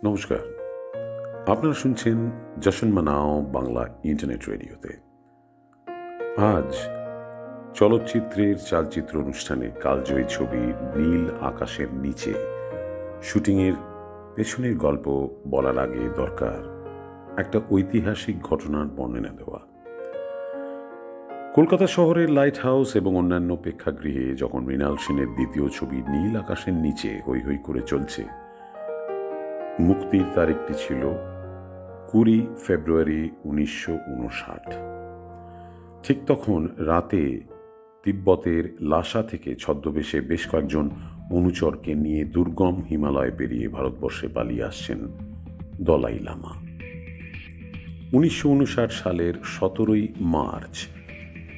নমস্কার, আপনারা শুনছেন জশন মানাও বাংলা ইন্টারনেট রেডিওতে। আজ চলচ্চিত্রের চালচিত্র অনুষ্ঠানে কালজয়ী ছবি নীল আকাশের নিচে শুটিংয়ের পেছনের গল্প বলার আগে দরকার একটা ঐতিহাসিক ঘটনার বর্ণনা দেওয়া। কলকাতা শহরের লাইট হাউস এবং অন্যান্য প্রেক্ষাগৃহে যখন মৃণাল সেনের দ্বিতীয় ছবি নীল আকাশের নিচে হৈ হৈ করে চলছে, মুক্তির তারিখটি ছিল 20 ফেব্রুয়ারি 1959। ঠিক তখন রাতে তিব্বতের লাসা থেকে ছদ্মবেশে বেশ কয়েকজন অনুচরকে নিয়ে দুর্গম হিমালয় পেরিয়ে ভারতবর্ষে পালিয়ে আসছেন দলাই লামা। 1959 সালের 17 মার্চ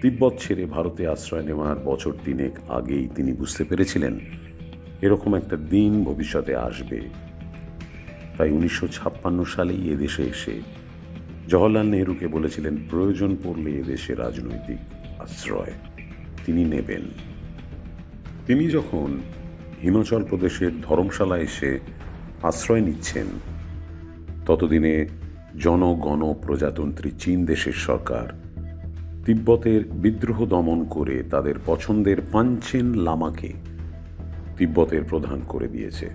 তিব্বত ছেড়ে ভারতে আশ্রয় নেওয়ার বছর তিনেক আগেই তিনি বুঝতে পেরেছিলেন এরকম একটা দিন ভবিষ্যতে আসবে। তাই 1956 সালেই এদেশে এসে জওহরলাল নেহরুকে বলেছিলেন প্রয়োজন পড়লে এদেশে রাজনৈতিক আশ্রয় তিনি নেবেন। তিনি যখন হিমাচল প্রদেশের ধর্মশালায় এসে আশ্রয় নিচ্ছেন, ততদিনে জনগণ প্রজাতন্ত্রী চীন দেশের সরকার তিব্বতের বিদ্রোহ দমন করে তাদের পছন্দের পাঞ্চেন লামাকে তিব্বতের প্রধান করে দিয়েছে।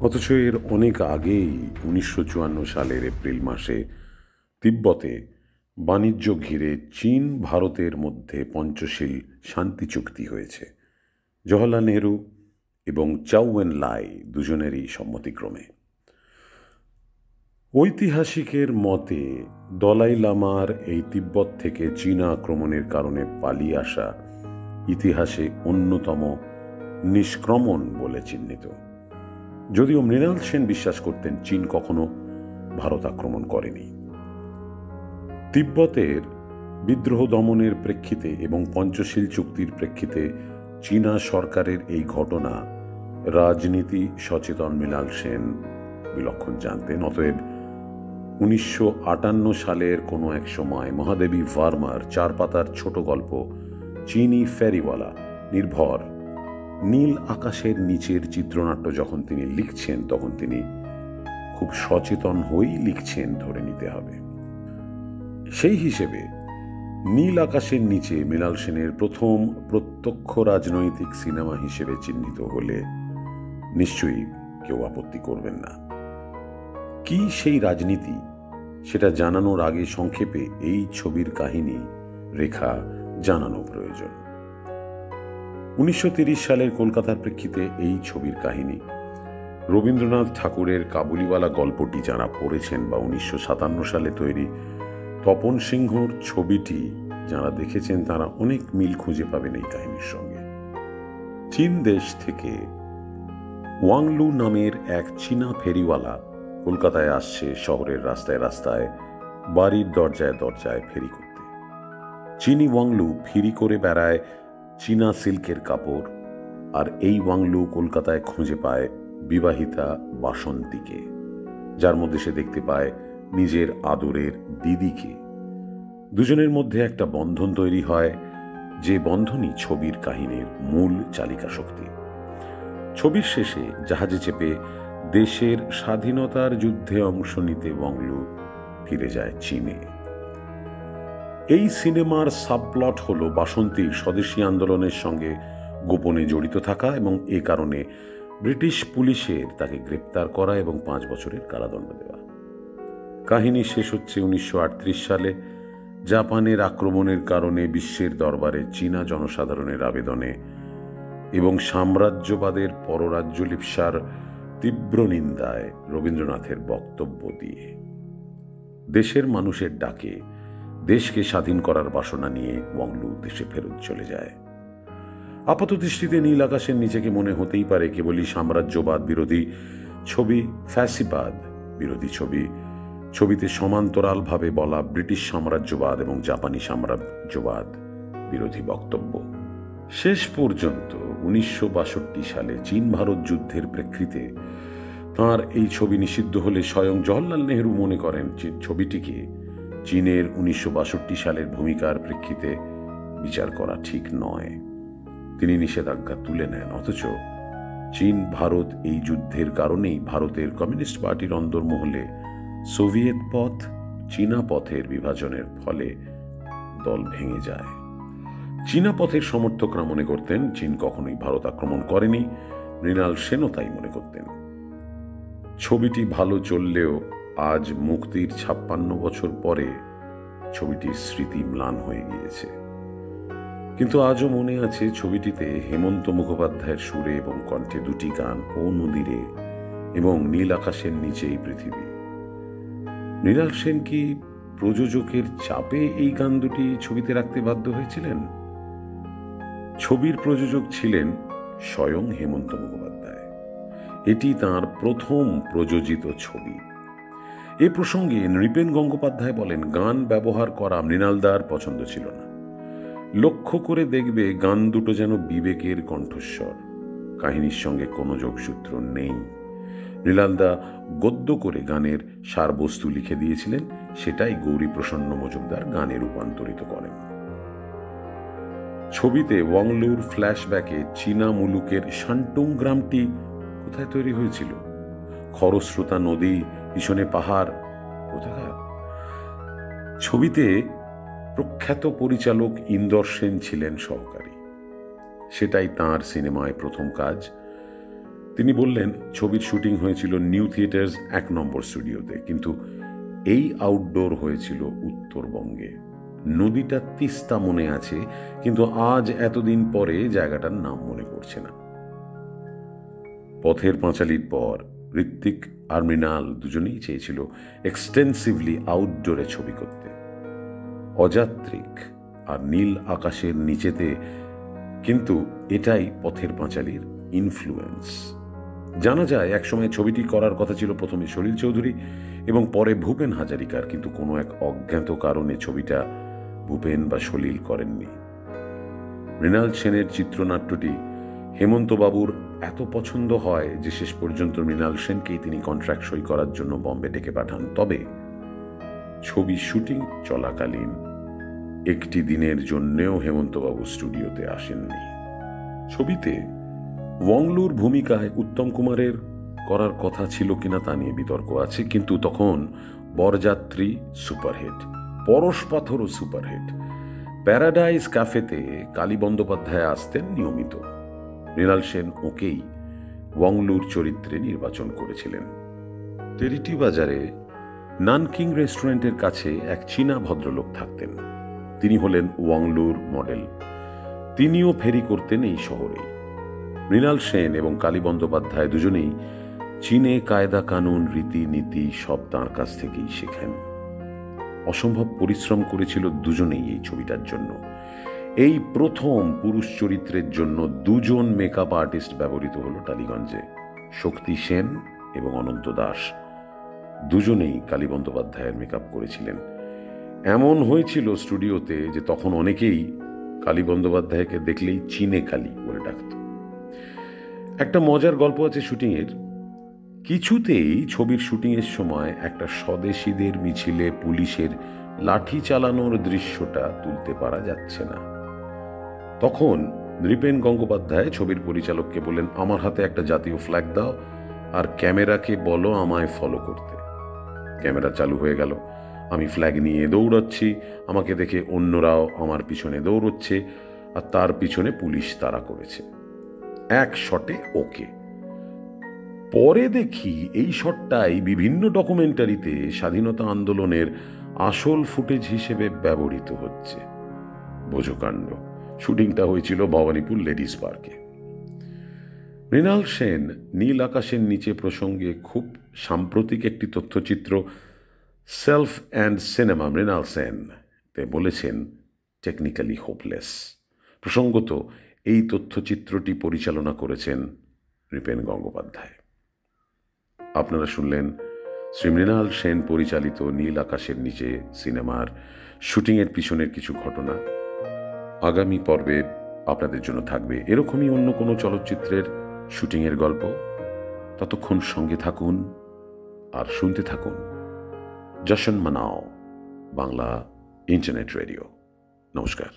অথচ এর অনেক আগেই 1954 সালের এপ্রিল মাসে তিব্বতে বাণিজ্য ঘিরে চীন ভারতের মধ্যে পঞ্চশীল শান্তি চুক্তি হয়েছে, জওহরলাল নেহরু এবং চাউ এন লাই দুজনেরই সম্মতিক্রমে। ঐতিহাসিকের মতে দলাই লামার এই তিব্বত থেকে চীন আক্রমণের কারণে পালিয়ে আসা ইতিহাসে অন্যতম নিষ্ক্রমণ বলে চিহ্নিত। যদিও মৃণাল সেন বিশ্বাস করতেন চীন কখনো ভারত আক্রমণ করেনি। তিব্বতের বিদ্রোহ দমনের প্রেক্ষিতে এবং পঞ্চশীল চুক্তির প্রেক্ষিতে চীনা সরকারের এই ঘটনা রাজনীতি সচেতন মৃণাল সেন বিলক্ষণ জানতেন। অতএব 1958 সালের কোনো এক সময় মহাদেবী ভার্মার 4 পাতার ছোট গল্প চিনি ফেরিওয়ালা নির্ভর নীল আকাশের নিচের চিত্রনাট্য যখন তিনি লিখছেন, তখন তিনি খুব সচেতন হয়েই লিখছেন ধরে নিতে হবে। সেই হিসেবে নীল আকাশের নিচে মৃণাল সেনের প্রথম প্রত্যক্ষ রাজনৈতিক সিনেমা হিসেবে চিহ্নিত হলে নিশ্চয়ই কেউ আপত্তি করবেন না। কি সেই রাজনীতি, সেটা জানানোর আগে সংক্ষেপে এই ছবির কাহিনী রেখা জানানো প্রয়োজন। 1930 সালের কলকাতার প্রেক্ষিতে এই ছবির কাহিনী। রবীন্দ্রনাথ ঠাকুরের কাবুলিওয়ালা গল্পটি যারা পড়েছেন বা 1957 সালে তৈরি তপন সিংহর ছবিটি যারা দেখেছেন, তারা অনেক মিল খুঁজে পাবেন এই কাহিনীর সঙ্গে। চীন দেশ থেকে ওয়াংলু নামের এক চীনা ফেরিওয়ালা কলকাতায় আসছে শহরের রাস্তায় রাস্তায়, বাড়ির দরজায় দরজায় ফেরি করতে। চিনি ওয়াংলু ফিরি করে বেড়ায় চীনা সিল্কের কাপড়, আর এই ওয়াংলু কলকাতায় খুঁজে পায় বিবাহিতা বাসন্তীকে, যার মধ্যে সে দেখতে পায় নিজের আদরের দিদিকে। দুজনের মধ্যে একটা বন্ধন তৈরি হয়, যে বন্ধনই ছবির কাহিনীর মূল চালিকা শক্তি। ছবির শেষে জাহাজে চেপে দেশের স্বাধীনতার যুদ্ধে অংশ নিতে ওয়াংলু ফিরে যায় চীনে। এই সিনেমার সাবপ্লট হল বাসন্তীর স্বদেশী আন্দোলনের সঙ্গে গোপনে জড়িত থাকা এবং এ কারণে ব্রিটিশ পুলিশের তাকে গ্রেপ্তার করা এবং 5 বছরের কারাদণ্ড দেওয়া। কাহিনী শেষ হচ্ছে 1938 সালে জাপানের আক্রমণের কারণে বিশ্বের দরবারে চীনা জনসাধারণের আবেদনে এবং সাম্রাজ্যবাদের পররাজ্য লিপ্সার তীব্র নিন্দায় রবীন্দ্রনাথের বক্তব্য দিয়ে। দেশের মানুষের ডাকে দেশকে স্বাধীন করার বাসনা নিয়ে ওয়াংলু দেশে ফেরত চলে যায়। আপাত দৃষ্টিতে নীল আকাশের নিচেকে মনে হতেই পারে কেবলই সাম্রাজ্যবাদ বিরোধী ছবি, ফ্যাসিবাদ বিরোধী ছবি। ছবিতে সমান্তরালভাবে বলা ব্রিটিশ সাম্রাজ্যবাদ এবং জাপানি সাম্রাজ্যবাদ বিরোধী বক্তব্য। শেষ পর্যন্ত 1962 সালে চীন ভারত যুদ্ধের প্রেক্ষিতে তাঁর এই ছবি নিষিদ্ধ হলে স্বয়ং জওহরলাল নেহরু মনে করেন ছবিটিকে চীনের 1962 সালের ভূমিকার প্রেক্ষিতে বিচার করা ঠিক নয়। তিনি নিষেধাজ্ঞা তুলে নেন। অথচ চীন ভারত এই যুদ্ধের কারণেই ভারতের কমিউনিস্ট পার্টির অন্দরমহলে সোভিয়েত পথ চীনা পথের বিভাজনের ফলে দল ভেঙে যায়। চীনা পথের সমর্থকরা মনে করতেন চীন কখনোই ভারত আক্রমণ করেনি, মৃণাল সেনও তাই মনে করতেন। ছবিটি ভালো চললেও আজ মুক্তির 56 বছর পরে ছবিটির স্মৃতি ম্লান হয়ে গিয়েছে। কিন্তু আজও মনে আছে ছবিটিতে হেমন্ত মুখোপাধ্যায়ের সুরে এবং কণ্ঠে দুটি গান, ও নদীরে এবং নীল আকাশের নিচেই পৃথিবী। মৃণাল সেন কি প্রযোজকের চাপে এই গান দুটি ছবিতে রাখতে বাধ্য হয়েছিলেন? ছবির প্রযোজক ছিলেন স্বয়ং হেমন্ত মুখোপাধ্যায়। এটি তাঁর প্রথম প্রযোজিত ছবি। এ প্রসঙ্গে নৃপেন গঙ্গোপাধ্যায় বলেন, গান ব্যবহার করা মৃণালদার পছন্দ ছিল না। লক্ষ্য করে দেখবে গান দুটো যেন বিবেকের কণ্ঠস্বর, কাহিনীর সঙ্গে কোনো যোগসূত্র নেই। মৃণালদা গদ্য করে গানের সারবস্তু লিখে দিয়েছিলেন, সেটাই গৌরী প্রসন্ন মজুমদার গানে রূপান্তরিত করেন। ছবিতে ওয়াংলুর ফ্ল্যাশব্যাকে চীনা মুলুকের শান্টুং গ্রামটি কোথায় তৈরি হয়েছিল? খরস্রোতা নদী, পিছনে পাহাড়, কোথাকার? ছবিতে প্রখ্যাত পরিচালক ইন্দর সেন ছিলেন সহকারী। সেটাই তাঁর সিনেমায় প্রথম কাজ। তিনি বললেন, ছবির শুটিং হয়েছিল নিউ থিয়েটার্স 1 নম্বর স্টুডিওতে, কিন্তু এই আউটডোর হয়েছিল উত্তরবঙ্গে। নদীটা তিস্তা মনে আছে, কিন্তু আজ এতদিন পরে জায়গাটার নাম মনে পড়ছে না। পথের পাঁচালীর পর ঋত্বিক আর মৃণাল দুজনেই চেয়েছিল এক্সটেন্সিভলি আউটডোরে ছবি করতে। অযাত্রিক আর নীল আকাশের নিচেতে, কিন্তু এটাই পথের পাঁচালীর ইনফ্লুয়েন্স। জানা যায় একসময় ছবিটি করার কথা ছিল প্রথমে সলিল চৌধুরী এবং পরে ভূপেন হাজারিকার, কিন্তু কোনো এক অজ্ঞাত কারণে ছবিটা ভূপেন বা সলিল করেননি। মৃণাল সেনের চিত্রনাট্যটি হেমন্তবাবুর এত পছন্দ হয় যে শেষ পর্যন্ত মৃণাল সেনকেই তিনি কন্ট্রাক্ট সই করার জন্য বম্বে ডেকে পাঠান। তবে ছবি শুটিং চলাকালীন একটি দিনের জন্যেও হেমন্তবাবু স্টুডিওতে আসেননি। ছবিতে ওয়াংলুর ভূমিকায় উত্তম কুমারের করার কথা ছিল কিনা তা নিয়ে বিতর্ক আছে, কিন্তু তখন বরযাত্রী সুপারহিট, পরশ পাথরও সুপারহিট। প্যারাডাইজ ক্যাফেতে কালী বন্দ্যোপাধ্যায় আসতেন নিয়মিত। মৃণাল সেন ওকেই ওয়াংলুর চরিত্রে নির্বাচন করেছিলেন। টেরিটি বাজারে নানকিং রেস্টুরেন্টের কাছে এক চীনা ভদ্রলোক থাকতেন। তিনি হলেন ওয়াংলুর মডেল। তিনিও ফেরি করতেন এই শহরেই। মৃণাল সেন এবং কালী বন্দ্যোপাধ্যায় দুজনেই চীনে কায়দা কানুন রীতিনীতি সব তাঁর কাছ থেকেই শেখেন। অসম্ভব পরিশ্রম করেছিল দুজনেই এই ছবিটার জন্য। এই প্রথম পুরুষ চরিত্রের জন্য দুজন মেকআপ আর্টিস্ট ব্যবহৃত হলো টালিগঞ্জে, শক্তি সেন এবং অনন্ত দাস। দুজনেই কালী বন্দ্যোপাধ্যায়ের মেকআপ করেছিলেন। এমন হয়েছিল স্টুডিওতে যে তখন অনেকেই কালী বন্দ্যোপাধ্যায়কে দেখলেই চীনে কালী বলে ডাকত। একটা মজার গল্প আছে শুটিংয়ের। কিছুতেই ছবির শুটিংয়ের সময় একটা স্বদেশীদের মিছিলে পুলিশের লাঠি চালানোর দৃশ্যটা তুলতে পারা যাচ্ছে না। তখন নৃপেন গঙ্গোপাধ্যায় ছবির পরিচালককে বললেন, আমার হাতে একটা জাতীয় ফ্ল্যাগ দাও আর ক্যামেরাকে বলো আমায় ফলো করতে। ক্যামেরা চালু হয়ে গেল। আমি ফ্ল্যাগ নিয়ে দৌড়াচ্ছি, আমাকে দেখে অন্যরাও আমার পিছনে দৌড়চ্ছে, আর তার পিছনে পুলিশ তাড়া করেছে। এক শটে ওকে। পরে দেখি এই শটটাই বিভিন্ন ডকুমেন্টারিতে স্বাধীনতা আন্দোলনের আসল ফুটেজ হিসেবে ব্যবহৃত হচ্ছে। বোঝো কাণ্ড। শুটিংটা হয়েছিল ভবানীপুর লেডিস পার্কে। মৃণাল সেন নীল আকাশের নিচে প্রসঙ্গে খুব সাম্প্রতিক একটি তথ্যচিত্র self and cinema Mrinal Sen তে বলেছেন টেকনিক্যালি হোপলেস। প্রসঙ্গত এই তথ্যচিত্রটি পরিচালনা করেছেন নৃপেন গঙ্গোপাধ্যায়। আপনারা শুনলেন শ্রী মৃণাল সেন পরিচালিত নীল আকাশের নিচে সিনেমার শুটিংয়ের পিছনের কিছু ঘটনা। আগামী পর্বে আপনাদের জন্য থাকবে এরকমই অন্য কোনো চলচ্চিত্রের শুটিংয়ের গল্প। ততক্ষণ সঙ্গে থাকুন আর শুনতে থাকুন জশন মানাও বাংলা ইন্টারনেট রেডিও। নমস্কার।